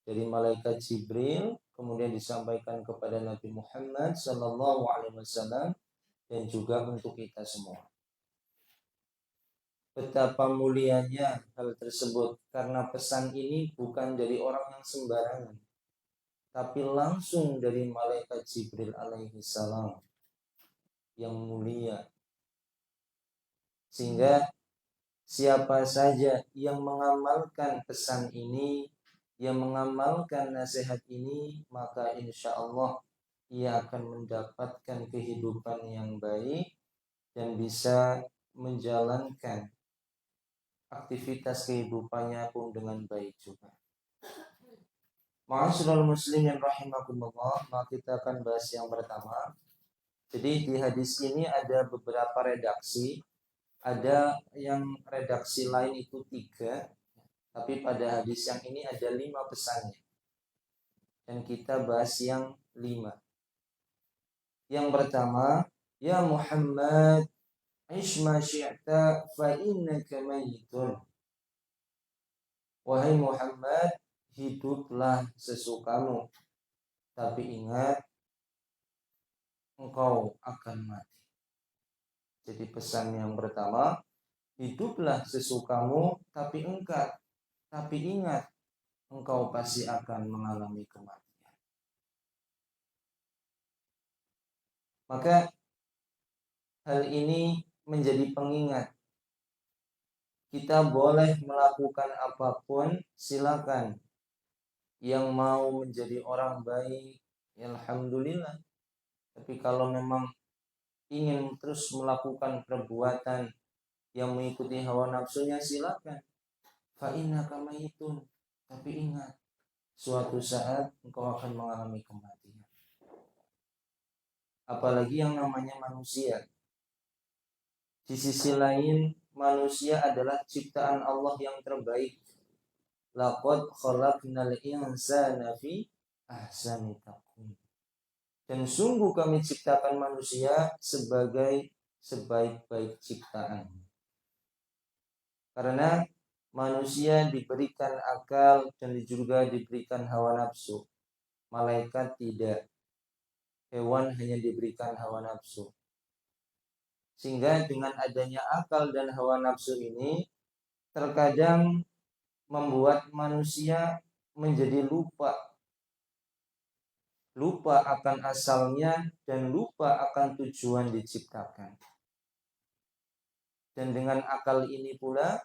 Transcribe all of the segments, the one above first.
dari malaikat Jibril, kemudian disampaikan kepada Nabi Muhammad sallallahu alaihi wasallam dan juga untuk kita semua. Betapa mulianya hal tersebut karena pesan ini bukan dari orang yang sembarangan, tapi langsung dari malaikat Jibril alaihi salam yang mulia. Sehingga siapa saja yang mengamalkan pesan ini, yang mengamalkan nasihat ini, maka insya Allah ia akan mendapatkan kehidupan yang baik dan bisa menjalankan aktivitas kehidupannya pun dengan baik juga. Ma'asyiral muslimin rahimakumullah, maka kita akan bahas yang pertama. Jadi di hadis ini ada beberapa redaksi. Ada yang redaksi lain itu 3, tapi pada hadis yang ini ada 5 pesannya. Dan kita bahas yang 5. Yang pertama, ya Muhammad, ish ma syi'ta fa innaka mayitun. Wahai Muhammad, hiduplah sesukamu, tapi ingat engkau akan mati. Jadi pesan yang pertama, hiduplah sesukamu, tapi ingat engkau pasti akan mengalami kematian. Maka hal ini menjadi pengingat. Kita boleh melakukan apapun, silakan. Yang mau menjadi orang baik, alhamdulillah. Tapi kalau memang ingin terus melakukan perbuatan yang mengikuti hawa nafsunya, silakan. Fa innaka mayitun. Tapi ingat, suatu saat engkau akan mengalami kematian. Apalagi yang namanya manusia. Di sisi lain, manusia adalah ciptaan Allah yang terbaik. Laqad khalaqnal insana fi ahsani taqwim. Dan sungguh kami ciptakan manusia sebagai sebaik-baik ciptaan. Karena manusia diberikan akal dan juga diberikan hawa nafsu. Malaikat tidak. Hewan hanya diberikan hawa nafsu. Sehingga dengan adanya akal dan hawa nafsu ini terkadang membuat manusia menjadi lupa akan asalnya dan lupa akan tujuan diciptakan. Dan dengan akal ini pula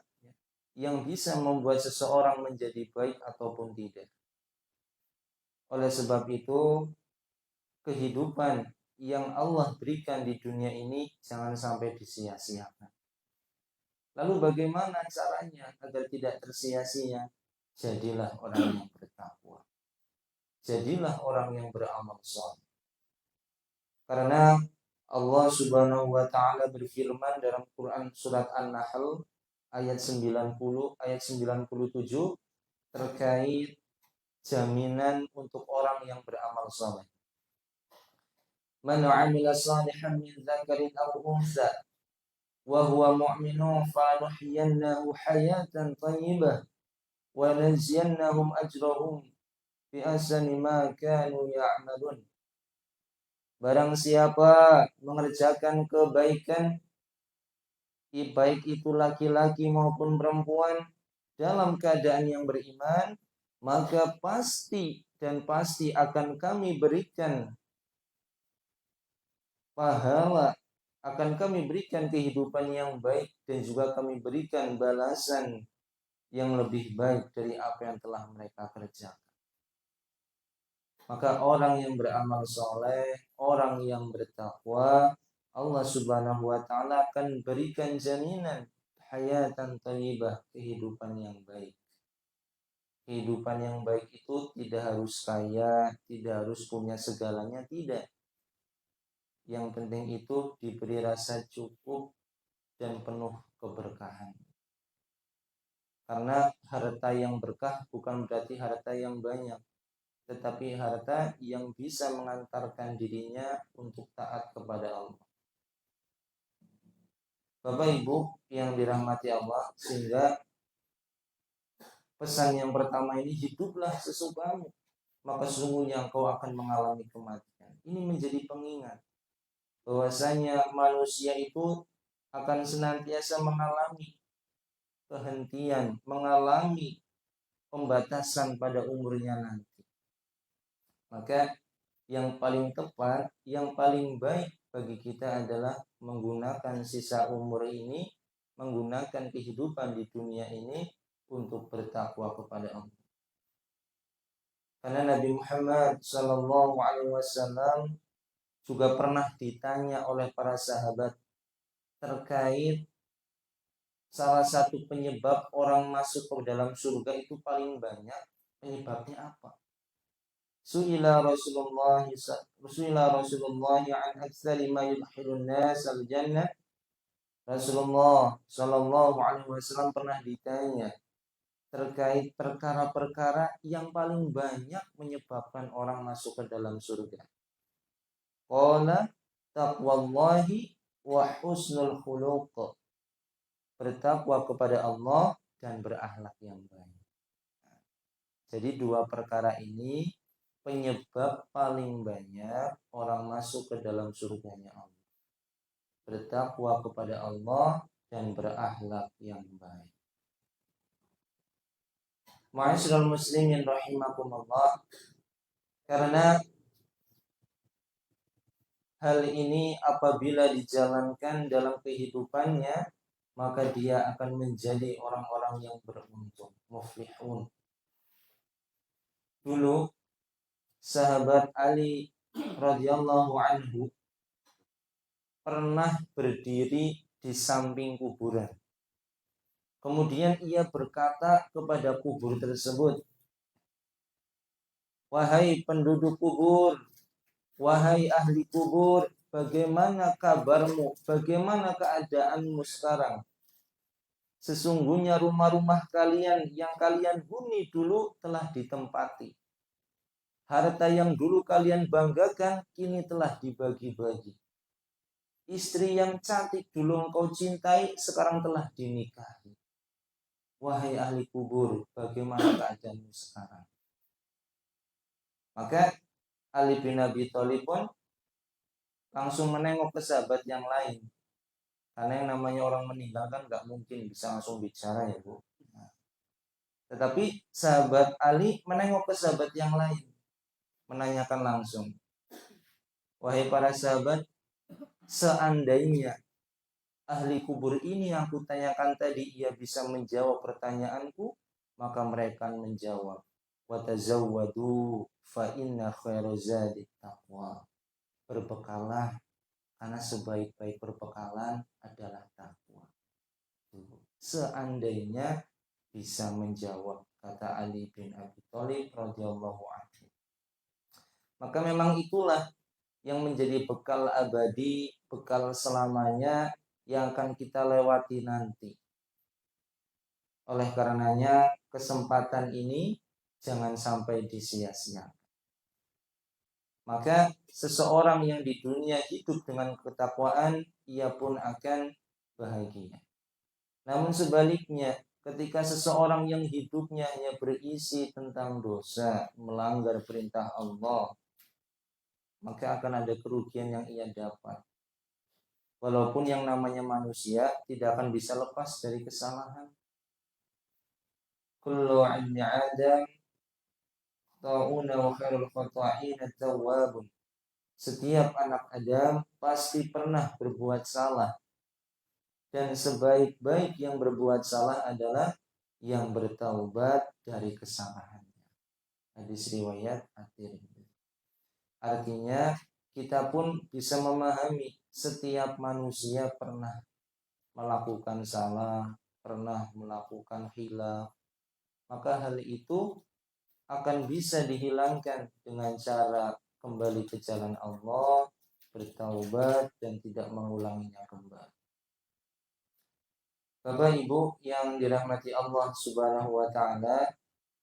yang bisa membuat seseorang menjadi baik ataupun tidak. Oleh sebab itu, kehidupan yang Allah berikan di dunia ini jangan sampai disia-siakan. Lalu bagaimana caranya agar tidak tersia-sia? Jadilah orang yang bertakwa. Jadilah orang yang beramal saleh. Karena Allah Subhanahu wa taala berfirman dalam Quran surat An-Nahl ayat 90 ayat 97 terkait jaminan untuk orang yang beramal saleh. Man 'amila shalihan min dzakarin aw untha wa huwa mu'minun fa nuhyiyannahu hayatan thayyibah wa najziyannahum ajrahum bi ahsani ma kanu ya'malun. Barang siapa mengerjakan kebaikan, baik itu laki-laki maupun perempuan, dalam keadaan yang beriman, maka pasti akan kami berikan pahala, akan kami berikan kehidupan yang baik, dan juga kami berikan balasan yang lebih baik dari apa yang telah mereka kerjakan. Maka orang yang beramal soleh, orang yang bertakwa, Allah Subhanahu wa taala akan berikan jaminan hayatan thayyibah, kehidupan yang baik. Kehidupan yang baik itu tidak harus kaya, tidak harus punya segalanya, tidak. Yang penting itu diberi rasa cukup dan penuh keberkahan. Karena harta yang berkah bukan berarti harta yang banyak, tetapi harta yang bisa mengantarkan dirinya untuk taat kepada Allah. Bapak Ibu yang dirahmati Allah, sehingga Pesan yang pertama ini, hiduplah sesukamu, maka sesungguhnya engkau akan mengalami kematian. Ini menjadi pengingat bahwasanya manusia itu akan senantiasa mengalami kehentian, mengalami pembatasan pada umurnya nanti. Maka yang paling tepat, yang paling baik bagi kita adalah menggunakan sisa umur ini, menggunakan kehidupan di dunia ini untuk bertakwa kepada Allah. Karena Nabi Muhammad SAW juga pernah ditanya oleh para sahabat terkait salah satu penyebab orang masuk ke dalam surga itu paling banyak, penyebabnya apa? Su'ila Rasulullah an aktsari ma yudkhilun nas al-jannah. Rasulullah Shallallahu alaihi wasallam pernah ditanya terkait perkara-perkara yang paling banyak menyebabkan orang masuk ke dalam surga. Qala taqwallahi wa husnul khuluq. Bertakwa kepada Allah dan berakhlak yang baik. Jadi dua perkara ini penyebab paling banyak orang masuk ke dalam surganya Allah. Bertakwa kepada Allah dan berakhlak yang baik. Ma'asyiral muslimin rahimakumullah, karena hal ini apabila dijalankan dalam kehidupannya, maka dia akan menjadi orang-orang yang beruntung, muflihun. Dulu sahabat Ali radhiyallahu anhu pernah berdiri di samping kuburan. Kemudian ia berkata kepada kubur tersebut, "Wahai penduduk kubur, wahai ahli kubur, bagaimana kabarmu? Bagaimana keadaanmu sekarang? Sesungguhnya rumah-rumah kalian yang kalian huni dulu telah ditempati. Harta yang dulu kalian banggakan kini telah dibagi-bagi. Istri yang cantik dulu engkau cintai sekarang telah dinikahi. Wahai ahli kubur, bagaimana keadaanmu sekarang?" Maka Ali bin Abi Thalib pun langsung menengok ke sahabat yang lain. Karena yang namanya orang meninggal kan gak mungkin bisa langsung bicara ya Bu. Tetapi sahabat Ali menengok ke sahabat yang lain, menanyakan langsung, "Wahai para sahabat, seandainya ahli kubur ini yang aku tanyakan tadi ia bisa menjawab pertanyaanku, maka mereka menjawab, wa tazawwadu fa inna khairaz zadi taqwa." Berbekalah karena sebaik-baik perbekalan adalah takwa. Seandainya bisa menjawab, kata Ali bin Abi Thalib radhiyallahu anhu. Maka memang itulah yang menjadi bekal abadi, bekal selamanya yang akan kita lewati nanti. Oleh karenanya kesempatan ini jangan sampai disia-siakan. Maka seseorang yang di dunia hidup dengan ketakwaan, ia pun akan bahagia. Namun sebaliknya, ketika seseorang yang hidupnya hanya berisi tentang dosa, melanggar perintah Allah, maka akan ada kerugian yang ia dapat. Walaupun yang namanya manusia tidak akan bisa lepas dari kesalahan. Kullu 'ibni Adam ta'una wa khairul khata'ina tawwabun. Setiap anak Adam pasti pernah berbuat salah. Dan sebaik-baik yang berbuat salah adalah yang bertaubat dari kesalahannya. Hadis riwayat At-Tirmidzi. Artinya kita pun bisa memahami setiap manusia pernah melakukan salah, pernah melakukan khilaf. Maka hal itu akan bisa dihilangkan dengan cara kembali ke jalan Allah, bertaubat dan tidak mengulanginya kembali. Bapak Ibu yang dirahmati Allah Subhanahu wa taala,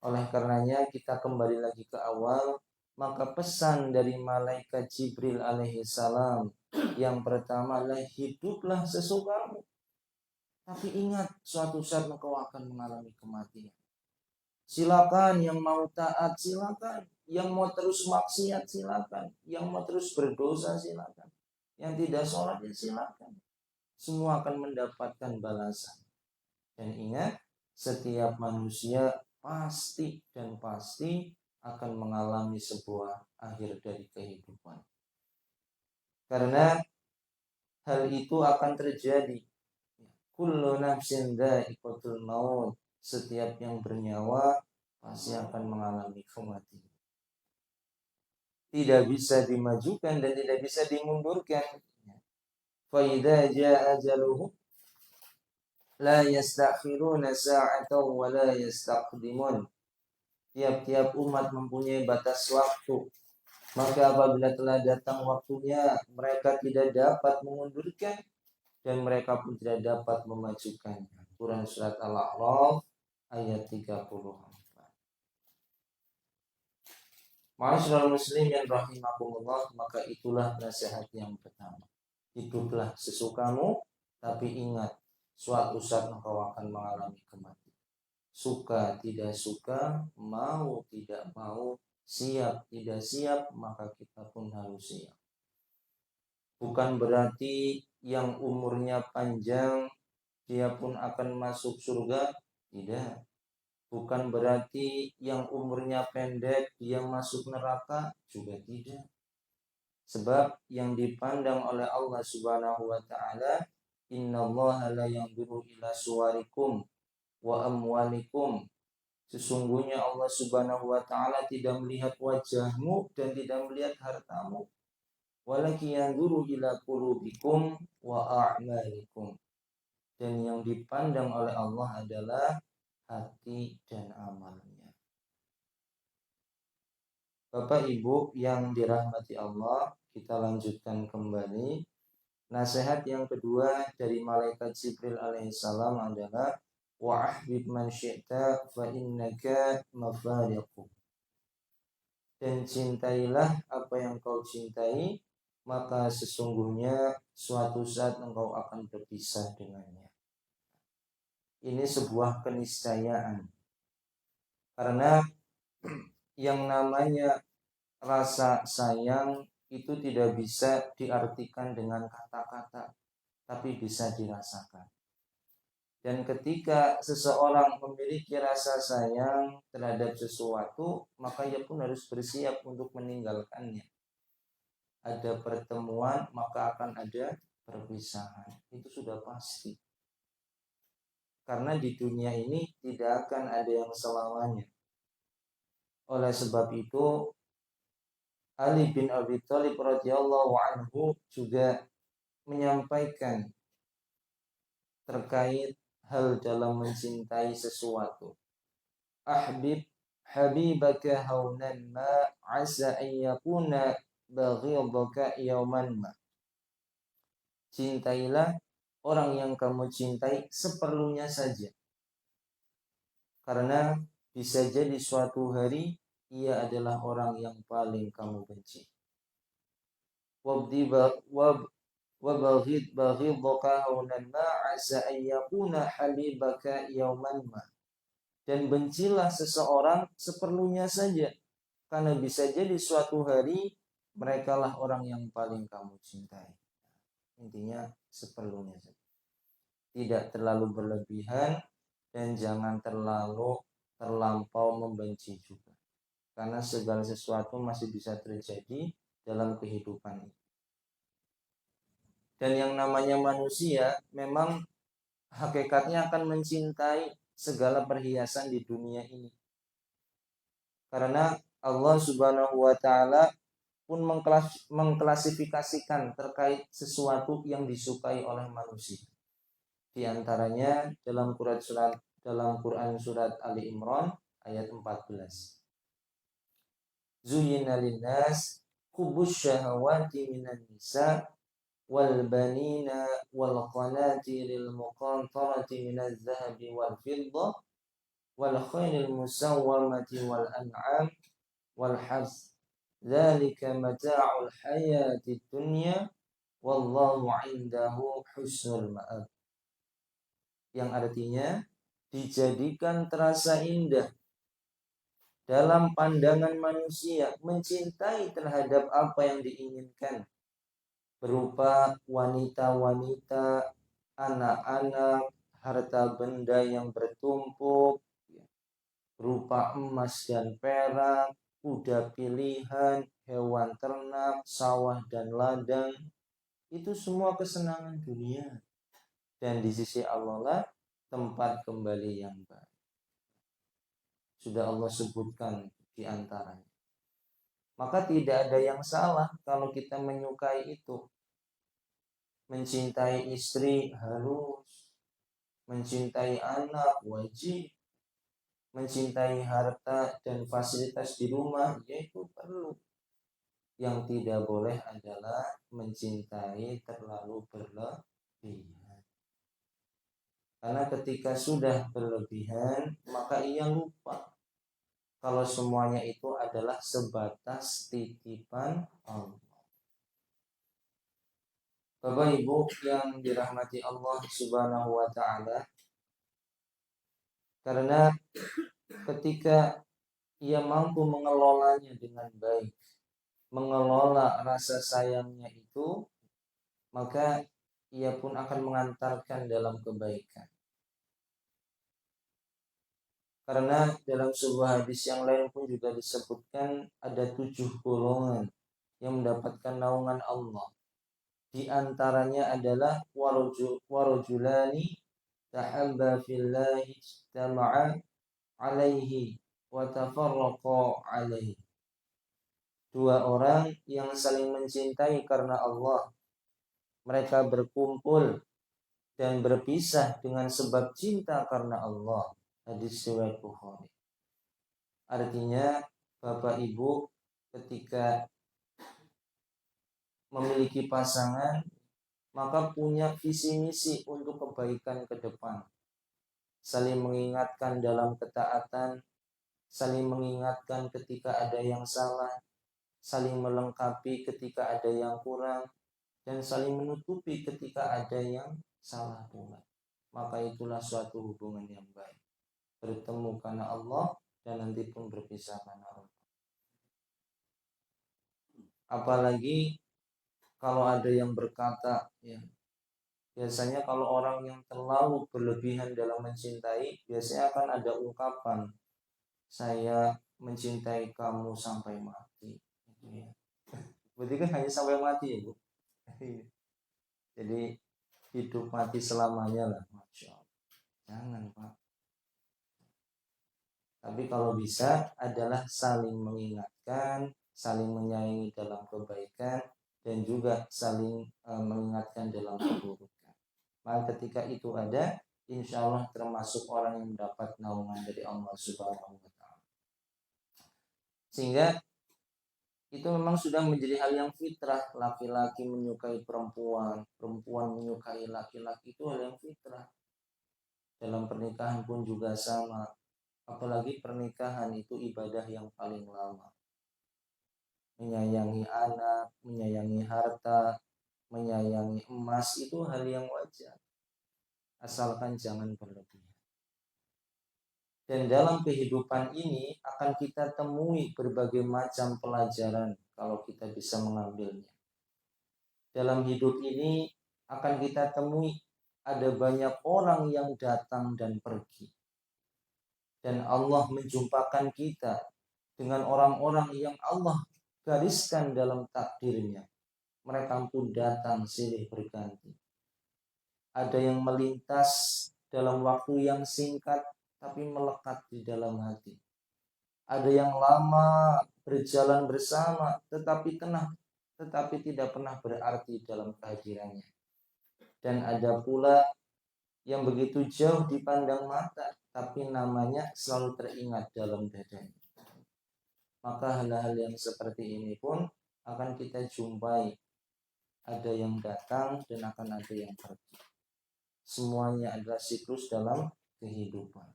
oleh karenanya kita kembali lagi ke awal, maka pesan dari malaikat Jibril alaihi salam yang pertama adalah hiduplah sesukamu. Tapi ingat suatu saat engkau akan mengalami kematian. Silakan yang mau taat, silakan. Yang mau terus maksiat, silakan. Yang mau terus berdosa, silakan. Yang tidak sholat, ya silakan. Semua akan mendapatkan balasan. Dan ingat, setiap manusia pasti dan pasti akan mengalami sebuah akhir dari kehidupan. Karena hal itu akan terjadi. Kullu nafsin dha'iqatul maut. Setiap yang bernyawa pasti akan mengalami kematian. Tidak bisa dimajukan dan tidak bisa dimundurkan. Fa idza jaa ajaluhum la yastakhiruna sa'atan wa la yastaqdimun. Tiap-tiap umat mempunyai batas waktu. Maka apabila telah datang waktunya, mereka tidak dapat mengundurkan dan mereka pun tidak dapat memajukan. Quran surat Al-A'raf ayat 34. Ma'asyiral muslim yang rahimakumullah, maka itulah nasihat yang pertama. Hiduplah sesukamu, tapi ingat suatu saat engkau akan mengalami kematian. Suka tidak suka, mau tidak mau, siap tidak siap, maka kita pun harus siap. Bukan berarti yang umurnya panjang dia pun akan masuk surga, tidak. Bukan berarti yang umurnya pendek dia masuk neraka, juga tidak. Sebab yang dipandang oleh Allah Subhanahu wa taala, innallaha la yanzuru ila suwarikum wa amwalikum. Sesungguhnya Allah Subhanahu wa taala tidak melihat wajahmu dan tidak melihat hartamu. Walakin yanzuru ila qulubikum wa a'malikum. Dan yang dipandang oleh Allah adalah hati dan amalnya. Bapak Ibu yang dirahmati Allah, kita lanjutkan kembali. Nasihat yang kedua dari malaikat Jibril alaihissalam adalah wa ahbib man syi'ta fa innaka mafariqu. Dan cintailah apa yang kau cintai, maka sesungguhnya suatu saat engkau akan berpisah dengannya. Ini sebuah keniscayaan. Karena yang namanya rasa sayang itu tidak bisa diartikan dengan kata-kata, tapi bisa dirasakan. Dan ketika seseorang memiliki rasa sayang terhadap sesuatu, maka ia pun harus bersiap untuk meninggalkannya. Ada pertemuan, maka akan ada perpisahan. Itu sudah pasti. Karena di dunia ini tidak akan ada yang selamanya. Oleh sebab itu, Ali bin Abi Thalib radhiyallahu anhu juga menyampaikan terkait hal dalam mencintai sesuatu. Ahbib habibaka haunan ma asa an yakuna baghidaka yawman ma. Cintailah orang yang kamu cintai seperlunya saja. Karena bisa jadi suatu hari ia adalah orang yang paling kamu benci. Wabaghid baghidaka haunan ma asa an yakuna habibaka yawman ma. Dan bencilah seseorang seperlunya saja, karena bisa jadi suatu hari merekalah orang yang paling kamu cintai. Intinya seperlunya saja, tidak terlalu berlebihan dan jangan terlampau membenci juga, karena segala sesuatu masih bisa terjadi dalam kehidupan ini. Dan yang namanya manusia memang hakikatnya akan mencintai segala perhiasan di dunia ini. Karena Allah Subhanahu wa taala pun mengklasifikasikan terkait sesuatu yang disukai oleh manusia. Di antaranya dalam Quran surat Ali Imran ayat 14. Zuyyina lin-nas hubbus syahawati minan nisa wal banina wal qanatiril muqantarati minadh dhahabi wal fiddah wal khairil musawwamati wal an'am wal harth dzalika mata'ul hayatid dunya wallahu 'indahu husnul ma'ab. Yang artinya dijadikan terasa indah dalam pandangan manusia mencintai terhadap apa yang diinginkan berupa wanita-wanita, anak-anak, harta benda yang bertumpuk, berupa emas dan perak, kuda pilihan, hewan ternak, sawah dan ladang, itu semua kesenangan dunia. Dan di sisi Allah lah tempat kembali yang baik. Sudah Allah sebutkan di antaranya. Maka tidak ada yang salah kalau kita menyukai itu. Mencintai istri harus, mencintai anak wajib, mencintai harta dan fasilitas di rumah yaitu perlu. Yang tidak boleh adalah mencintai terlalu berlebihan. Karena ketika sudah berlebihan, maka ia lupa kalau semuanya itu adalah sebatas titipan Allah. Bapak Ibu yang dirahmati Allah Subhanahu wa taala, karena ketika ia mampu mengelolanya dengan baik, mengelola rasa sayangnya itu, maka ia pun akan mengantarkan dalam kebaikan. Karena dalam sebuah hadis yang lain pun juga disebutkan ada 7 golongan yang mendapatkan naungan Allah. Di antaranya adalah warajulani tahabba fillahi ijtama'a alaihi wa tafarraqa alaihi. 2 orang yang saling mencintai karena Allah. Mereka berkumpul dan berpisah dengan sebab cinta karena Allah. Hadis riwayat Bukhari. Artinya Bapak Ibu ketika memiliki pasangan maka punya visi misi untuk kebaikan ke depan. Saling mengingatkan dalam ketaatan, saling mengingatkan ketika ada yang salah, saling melengkapi ketika ada yang kurang, dan saling menutupi ketika ada yang salah pula. Maka itulah suatu hubungan yang baik. Bertemu karena Allah dan nanti pun berpisah karena Allah. Apalagi kalau ada yang berkata, ya, biasanya kalau orang yang terlalu berlebihan dalam mencintai, biasanya akan ada ungkapan, saya mencintai kamu sampai mati. Berarti kan hanya sampai mati ya Bu. Jadi hidup mati selamanya lah, Masya Allah. Jangan Pak. Tapi kalau bisa adalah saling mengingatkan, saling menyayangi dalam kebaikan, dan juga saling mengingatkan dalam keburukan. Maka ketika itu ada, insya Allah termasuk orang yang mendapat naungan dari Allah Subhanahu wa taala. Sehingga itu memang sudah menjadi hal yang fitrah. Laki-laki menyukai perempuan, perempuan menyukai laki-laki, itu hal yang fitrah. Dalam pernikahan pun juga sama. Apalagi pernikahan itu ibadah yang paling lama. Menyayangi anak, menyayangi harta, menyayangi emas itu hal yang wajar. Asalkan jangan berlebihan. Dan dalam kehidupan ini akan kita temui berbagai macam pelajaran kalau kita bisa mengambilnya. Dalam hidup ini akan kita temui ada banyak orang yang datang dan pergi. Dan Allah menjumpakan kita dengan orang-orang yang Allah gariskan dalam takdirnya. Mereka pun datang silih berganti. Ada yang melintas dalam waktu yang singkat tapi melekat di dalam hati. Ada yang lama berjalan bersama tetapi tidak pernah berarti dalam kehadirannya. Dan ada pula yang begitu jauh dipandang mata tapi namanya selalu teringat dalam dadanya. Maka hal-hal yang seperti ini pun akan kita jumpai. Ada yang datang dan akan ada yang pergi. Semuanya adalah siklus dalam kehidupan.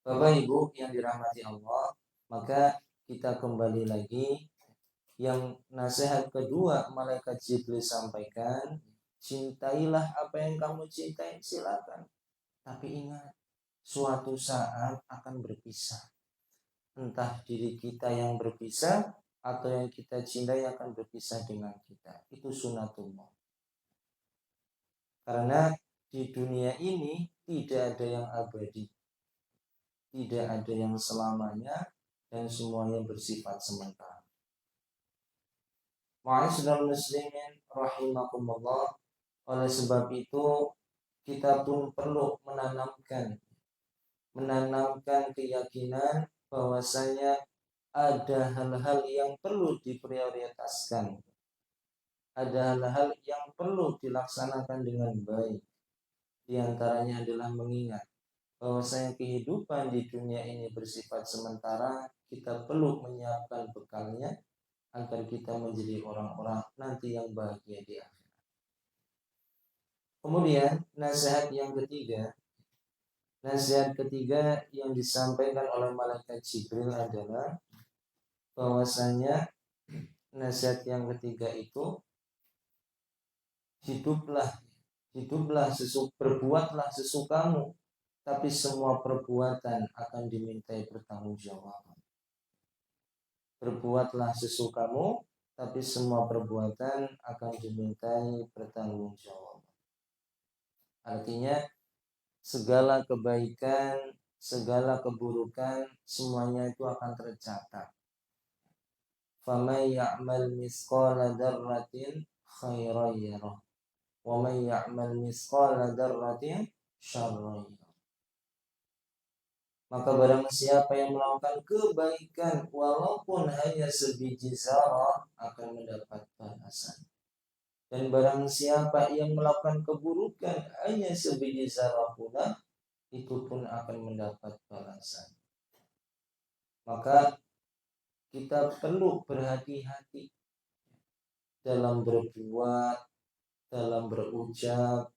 Bapak Ibu yang dirahmati Allah, maka kita kembali lagi. Yang nasihat kedua malaikat Jibril sampaikan, cintailah apa yang kamu cintai, silakan. Tapi ingat, suatu saat akan berpisah. entah diri kita yang berpisah atau yang kita cintai akan berpisah dengan kita. Itu sunatullah. Karena di dunia ini tidak ada yang abadi, tidak ada yang selamanya, dan semuanya bersifat sementara. Ma'asyiral muslimin rahimakumullah. Oleh sebab itu kita pun perlu menanamkan keyakinan bahwasanya ada hal-hal yang perlu diprioritaskan, ada hal-hal yang perlu dilaksanakan dengan baik. Di antaranya adalah mengingat bahwasanya kehidupan di dunia ini bersifat sementara, kita perlu menyiapkan bekalnya agar kita menjadi orang-orang nanti yang bahagia di akhirat. Kemudian nasihat ketiga yang disampaikan oleh malaikat Jibril adalah bahwasanya nasihat yang ketiga itu berbuatlah sesukamu, tapi semua perbuatan akan dimintai pertanggungjawaban. Berbuatlah sesukamu, tapi semua perbuatan akan dimintai pertanggungjawaban. Artinya segala kebaikan, segala keburukan, semuanya itu akan tercatat. Faman ya'mal misqala dzarratin khairan yarah, wa man ya'mal misqala dzarratin syarran yarah. Maka barang siapa yang melakukan kebaikan walaupun hanya sebiji zarah akan mendapat balasan. Dan barang siapa yang melakukan keburukan hanya sebiji zarah pula, itu pun akan mendapat balasan. Maka kita perlu berhati-hati dalam berbuat, dalam berucap,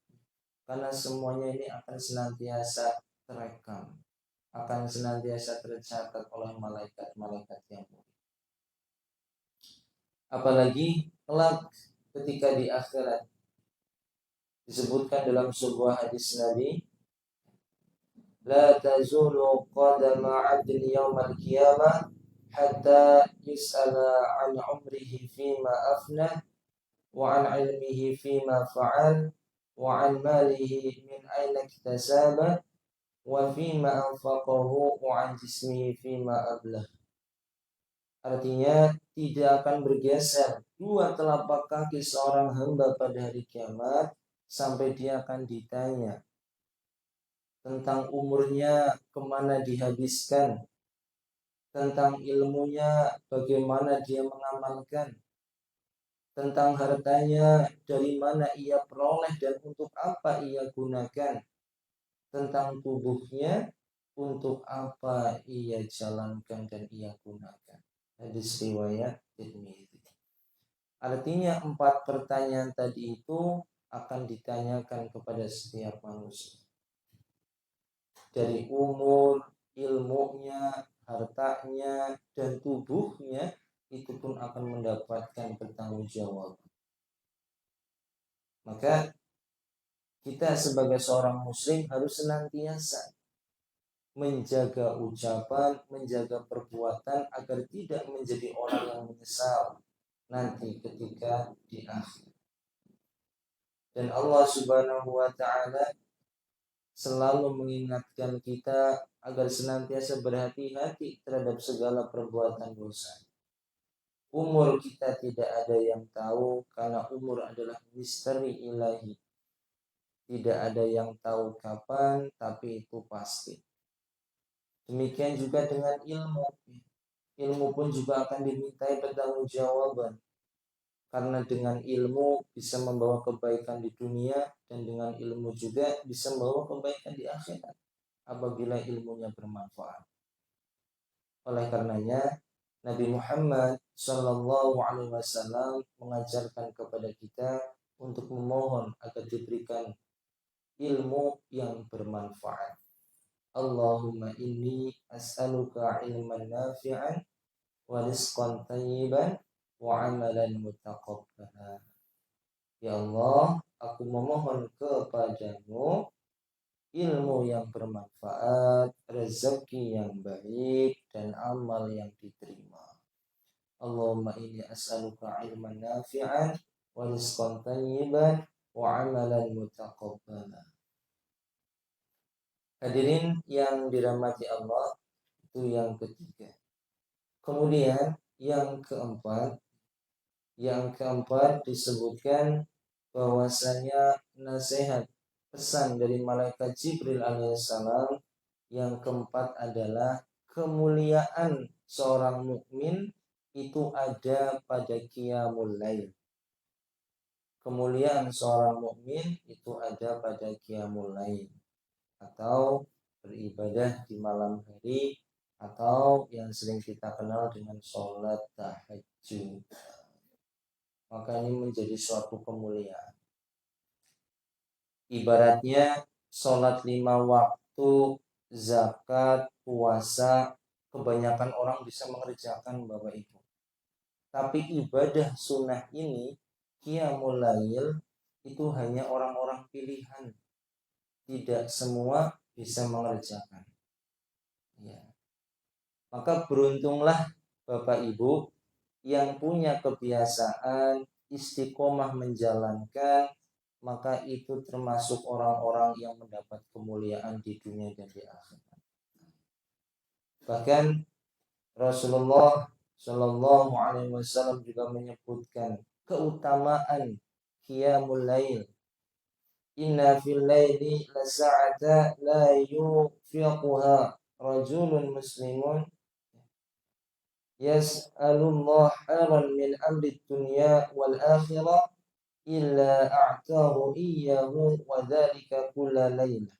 karena semuanya ini akan senantiasa terekam, akan senantiasa tercatat oleh malaikat-malaikat yang mulia. Apalagi kelak ketika di akhirat, disebutkan dalam sebuah hadis Nabi, la tazulu qadama 'abdin yaumal qiyamah hatta yus'ala 'an 'umrihi fima afna wa 'an 'ilmihi fima fa'al wa 'an malihi min aina iktasaba wa fima anfaqahu wa 'an jismihi fima ablah. Artinya tidak akan bergeser dua telapak kaki seorang hamba pada hari kiamat sampai dia akan ditanya tentang umurnya, kemana dihabiskan, tentang ilmunya, bagaimana dia mengamalkan, tentang hartanya, dari mana ia peroleh dan untuk apa ia gunakan, tentang tubuhnya, untuk apa ia jalankan dan ia gunakan. Hadis riwayat Tirmidzi. Artinya 4 pertanyaan tadi itu akan ditanyakan kepada setiap manusia. Dari umur, ilmunya, hartanya, dan tubuhnya, itu pun akan mendapatkan pertanggungjawaban. Maka kita sebagai seorang muslim harus senantiasa menjaga ucapan, menjaga perbuatan agar tidak menjadi orang yang menyesal nanti ketika di akhir. Dan Allah Subhanahu wa ta'ala selalu mengingatkan kita agar senantiasa berhati-hati terhadap segala perbuatan dosa. Umur kita tidak ada yang tahu, karena umur adalah misteri ilahi. Tidak ada yang tahu kapan, tapi itu pasti. Demikian juga dengan ilmu. Ilmu pun juga akan dimintai pertanggungjawaban. Karena dengan ilmu bisa membawa kebaikan di dunia, dan dengan ilmu juga bisa membawa kebaikan di akhirat apabila ilmunya bermanfaat. Oleh karenanya Nabi Muhammad SAW mengajarkan kepada kita untuk memohon agar diberikan ilmu yang bermanfaat. Allahumma inni as'aluka ilman nafi'an wa rizqan thayyiban wa amalan mutaqabbalan. Ya Allah, aku memohon kepadamu ilmu yang bermanfaat, rezeki yang baik, dan amal yang diterima. Allahumma inni as'aluka ilman nafi'an wa rizqan thayyiban wa amalan mutaqabbalan. Hadirin yang dirahmati Allah, itu yang ketiga. Kemudian yang keempat disebutkan bahwasanya nasihat pesan dari malaikat Jibril alaihissalam yang keempat adalah kemuliaan seorang mukmin itu ada pada qiyamul lail. Kemuliaan seorang mukmin itu ada pada qiyamul lail atau beribadah di malam hari atau yang sering kita kenal dengan sholat tahajud. Maka ini menjadi suatu kemuliaan. Ibaratnya sholat 5 waktu, zakat, puasa, kebanyakan orang bisa mengerjakan Bapak Ibu. Tapi ibadah sunnah ini, qiyamul lail, itu hanya orang-orang pilihan. Tidak semua bisa mengerjakan. Ya. Maka beruntunglah Bapak Ibu yang punya kebiasaan istiqomah menjalankan, maka itu termasuk orang-orang yang mendapat kemuliaan di dunia dan di akhirat. Bahkan Rasulullah Shallallahu Alaihi Wasallam juga menyebutkan keutamaan qiyamul lail. Inna fil laili la sa'ata la yufiquha rajulun muslimun yas'alullah khairan min amri dunya wal akhirah illa a'tahu iyyahu wa dzalika kulla lailah.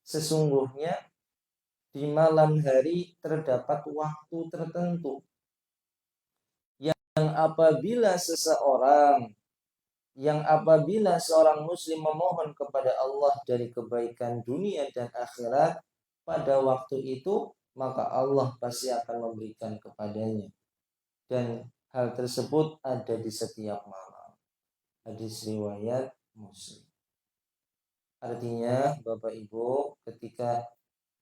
Sesungguhnya di malam hari terdapat waktu tertentu yang apabila seorang muslim memohon kepada Allah dari kebaikan dunia dan akhirat, pada waktu itu maka Allah pasti akan memberikan kepadanya, dan hal tersebut ada di setiap malam. Hadis riwayat Muslim. Artinya Bapak Ibu, ketika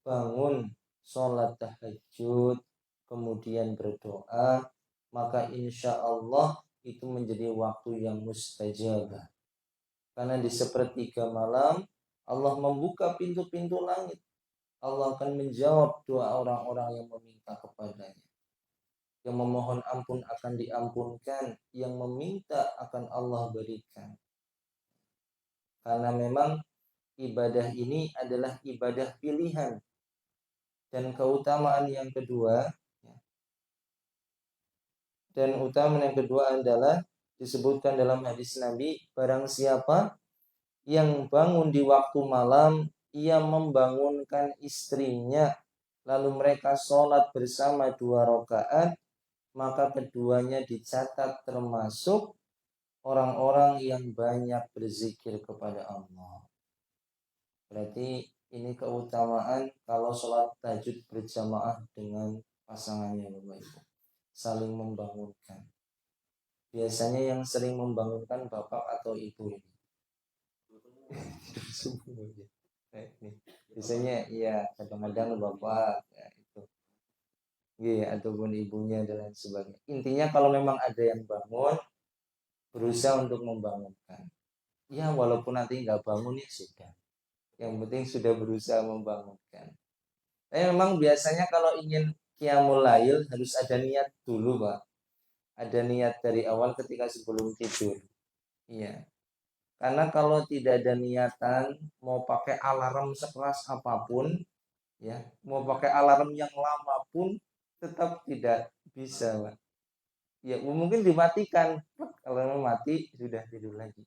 bangun sholat tahajud kemudian berdoa, maka insya Allah itu menjadi waktu yang mustajab. Karena di sepertiga malam Allah membuka pintu-pintu langit. Allah akan menjawab doa orang-orang yang meminta kepadanya. Yang memohon ampun akan diampunkan, yang meminta akan Allah berikan. Karena memang ibadah ini adalah ibadah pilihan. Dan keutamaan yang kedua adalah disebutkan dalam hadis Nabi, barang siapa yang bangun di waktu malam, ia membangunkan istrinya, lalu mereka sholat bersama 2 rakaat, maka keduanya dicatat termasuk orang-orang yang banyak berzikir kepada Allah. Berarti ini keutamaan kalau sholat tahajud berjamaah dengan pasangannya Bapak Ibu. Saling membangunkan. Biasanya yang sering membangunkan bapak atau ibu ini. Biasanya ya kadang-kadang bapak ya, itu. Ya, ataupun ibunya dan lain sebagainya. Intinya kalau memang ada yang bangun, berusaha untuk membangunkan. Ya walaupun nanti nggak bangun ya sudah. Yang penting sudah berusaha membangunkan. Tapi memang biasanya kalau ingin qiyamul lail harus ada niat dulu Pak. Ada niat dari awal ketika sebelum tidur. Iya. Karena kalau tidak ada niatan, mau pakai alarm sekeras apapun, ya, mau pakai alarm yang lama pun tetap tidak bisa, Pak. Ya, mungkin dimatikan. Kalau mati sudah tidur lagi.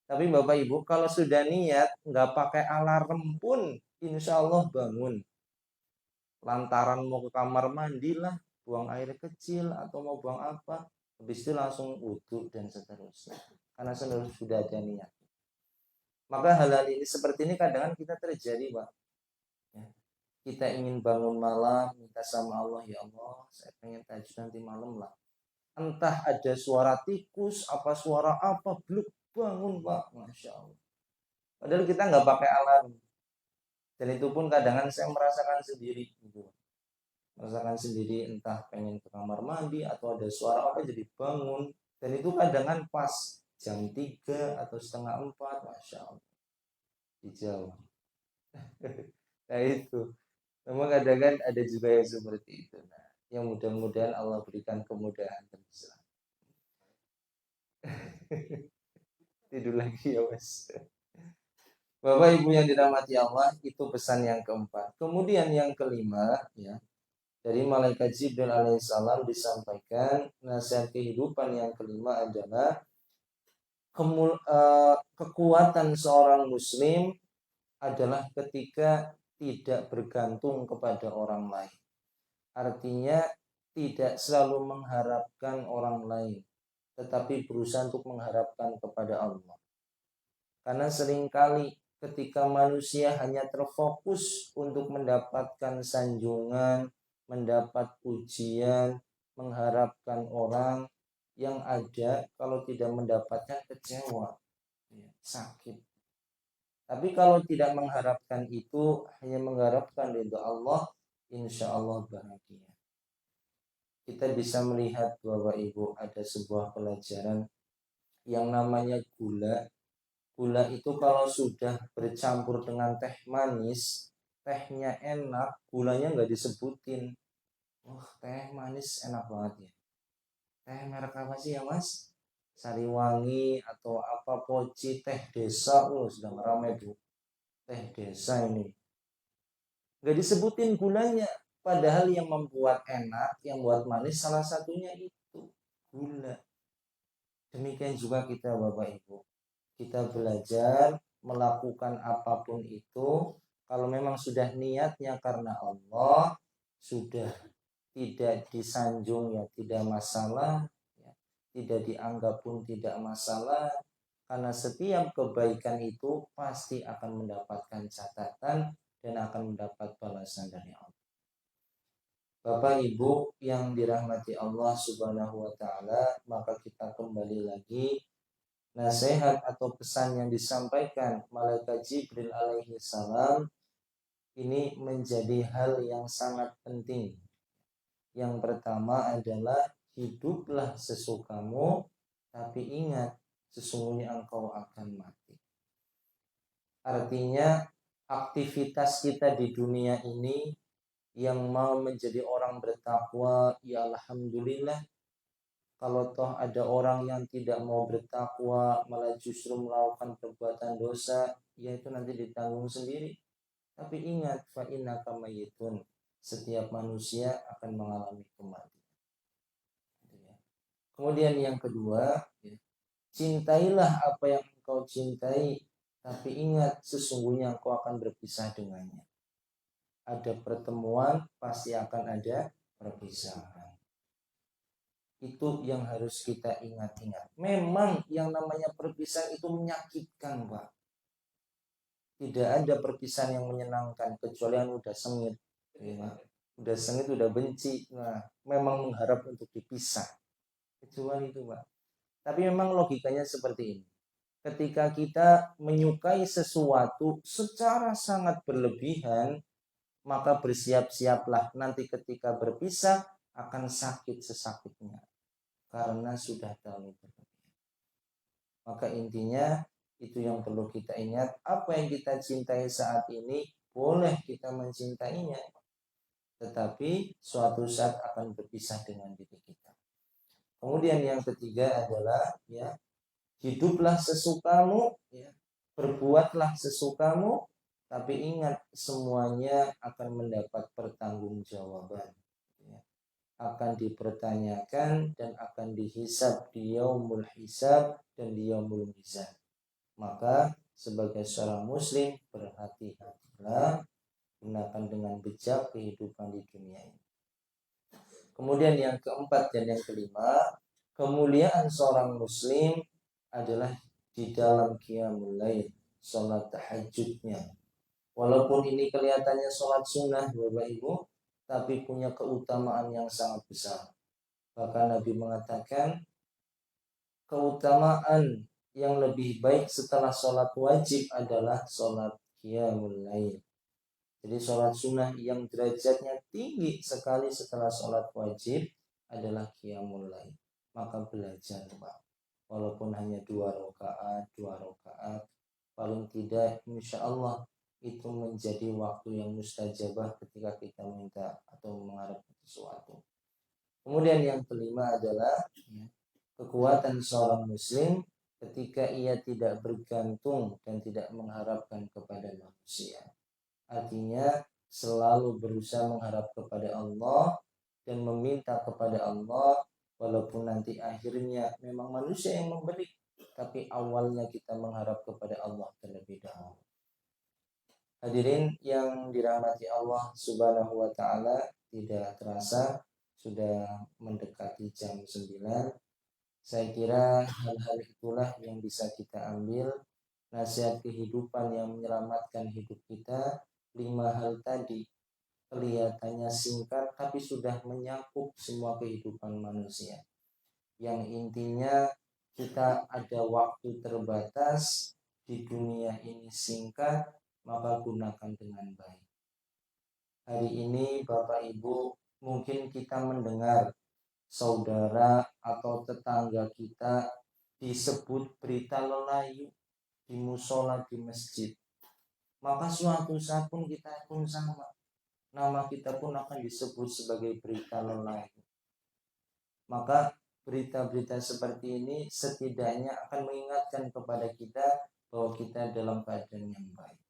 Tapi Bapak Ibu, kalau sudah niat nggak pakai alarm pun, insya Allah bangun. Lantaran mau ke kamar mandi lah, buang air kecil atau mau buang apa, habis itu langsung wudhu dan seterusnya. Karena sudah ada niat. Maka hal-hal ini seperti ini kadang kita terjadi, Pak. Ya. Kita ingin bangun malam, minta sama Allah, ya Allah, saya pengen tahajud nanti malam lah. Entah ada suara tikus, apa suara apa, belum bangun Pak, Masya Allah. Padahal kita nggak pakai alarm. Dan itu pun kadang saya merasakan sendiri gitu. Merasakan sendiri entah pengen ke kamar mandi atau ada suara apa jadi bangun. Dan itu kadang pas jam 3 atau setengah 4, Masya Allah. Di Jawa. Nah itu. Memang kadang ada juga yang seperti itu. Nah, yang mudah-mudahan Allah berikan kemudahan dan keselamatan. Tidur lagi ya Mas. Bapak Ibu yang dirahmati Allah, itu pesan yang keempat. Kemudian yang kelima, ya, dari malaikat Jibril alaihissalam disampaikan nasihat kehidupan yang kelima adalah kekuatan seorang muslim adalah ketika tidak bergantung kepada orang lain. Artinya tidak selalu mengharapkan orang lain, tetapi berusaha untuk mengharapkan kepada Allah. Karena seringkali ketika manusia hanya terfokus untuk mendapatkan sanjungan, mendapat pujian, mengharapkan orang, yang ada kalau tidak mendapatkan kecewa, sakit. Tapi kalau tidak mengharapkan itu, hanya mengharapkan ridha Allah, insya Allah bahagia. Kita bisa melihat Bapak Ibu ada sebuah pelajaran yang namanya gula. Gula itu kalau sudah bercampur dengan teh manis, tehnya enak, gulanya nggak disebutin. Wah, teh manis enak banget ya. Teh merek apa sih ya Mas? Sariwangi atau apa Poci, teh desa, sedang ramai tuh. Teh desa ini. Nggak disebutin gulanya. Padahal yang membuat enak, yang buat manis salah satunya itu gula. Demikian juga kita Bapak Ibu. Kita belajar melakukan apapun itu, kalau memang sudah niatnya karena Allah, sudah tidak disanjung ya tidak masalah, ya, tidak dianggap pun tidak masalah, karena setiap kebaikan itu pasti akan mendapatkan catatan dan akan mendapat balasan dari Allah. Bapak Ibu yang dirahmati Allah Subhanahu wa taala, maka kita kembali lagi nasihat atau pesan yang disampaikan malaikat Jibril alaihi salam ini menjadi hal yang sangat penting. Yang pertama adalah hiduplah sesukamu, tapi ingat sesungguhnya engkau akan mati. Artinya aktivitas kita di dunia ini yang mau menjadi orang bertakwa, ya alhamdulillah. Kalau toh ada orang yang tidak mau bertakwa, malah justru melakukan perbuatan dosa, ya itu nanti ditanggung sendiri. Tapi ingat, fa innaka mayyitun. Setiap manusia akan mengalami kematian. Kemudian yang kedua, cintailah apa yang engkau cintai, tapi ingat sesungguhnya engkau akan berpisah dengannya. Ada pertemuan, pasti akan ada perpisahan. Itu yang harus kita ingat-ingat. Memang yang namanya perpisahan itu menyakitkan, Pak. Tidak ada perpisahan yang menyenangkan kecuali yang udah sengit. Ya. Udah sengit, udah benci. Nah, memang mengharap untuk dipisah. Kecuali itu, Pak. Tapi memang logikanya seperti ini. Ketika kita menyukai sesuatu secara sangat berlebihan, maka bersiap-siaplah nanti ketika berpisah akan sakit sesakitnya. Karena sudah terlalu berlebihan. Maka intinya itu yang perlu kita ingat. Apa yang kita cintai saat ini boleh kita mencintainya, tetapi suatu saat akan berpisah dengan diri kita. Kemudian yang ketiga adalah ya, hiduplah sesukamu, ya, berbuatlah sesukamu, tapi ingat semuanya akan mendapat pertanggungjawaban. Akan dipertanyakan dan akan dihisab di yaumul hisab dan di yaumul mizan. Maka sebagai seorang muslim berhati-hatilah, gunakan dengan bijak kehidupan di dunia ini. Kemudian yang keempat dan yang kelima, kemuliaan seorang muslim adalah di dalam qiyamul lail, salat tahajudnya. Walaupun ini kelihatannya salat sunnah Bapak Ibu, tapi punya keutamaan yang sangat besar. Bahkan Nabi mengatakan keutamaan yang lebih baik setelah sholat wajib adalah sholat qiyamul lail. Jadi sholat sunnah yang derajatnya tinggi sekali setelah sholat wajib adalah qiyamul lail. Maka belajar Pak. Walaupun hanya 2 rakaat, paling tidak insya Allah itu menjadi waktu yang mustajabah ketika kita minta atau mengharap sesuatu. Kemudian yang kelima adalah kekuatan seorang muslim ketika ia tidak bergantung dan tidak mengharapkan kepada manusia. Artinya selalu berusaha mengharap kepada Allah dan meminta kepada Allah, walaupun nanti akhirnya memang manusia yang memberi, tapi awalnya kita mengharap kepada Allah terlebih dahulu. Hadirin yang dirahmati Allah Subhanahu wa taala, tidak terasa sudah mendekati jam 9. Saya kira hal-hal itulah yang bisa kita ambil nasihat kehidupan yang menyelamatkan hidup kita. 5 hal tadi kelihatannya singkat tapi sudah menyakup semua kehidupan manusia. Yang intinya kita ada waktu terbatas di dunia ini singkat, maka gunakan dengan baik. Hari ini Bapak Ibu mungkin kita mendengar saudara atau tetangga kita disebut berita lelayu di musola di masjid. Maka suatu saat pun kita pun sama, nama kita pun akan disebut sebagai berita lelayu. Maka berita-berita seperti ini setidaknya akan mengingatkan kepada kita bahwa kita dalam keadaan yang baik.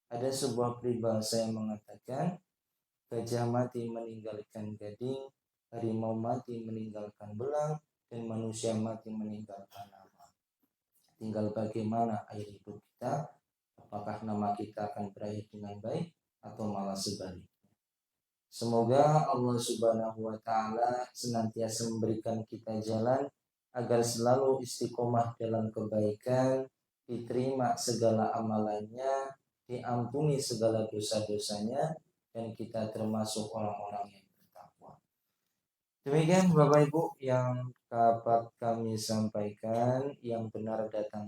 Ada sebuah peribahasa yang mengatakan, gajah mati meninggalkan gading, harimau mati meninggalkan belang, dan manusia mati meninggalkan nama. Tinggal bagaimana air hidup kita, apakah nama kita akan berakhir dengan baik atau malah sebaliknya. Semoga Allah Subhanahu wa taala senantiasa memberikan kita jalan agar selalu istiqomah dalam kebaikan, diterima segala amalannya, diampuni segala dosa-dosanya, dan kita termasuk orang-orang yang bertakwa. Demikian Bapak Ibu yang dapat kami sampaikan, yang benar datang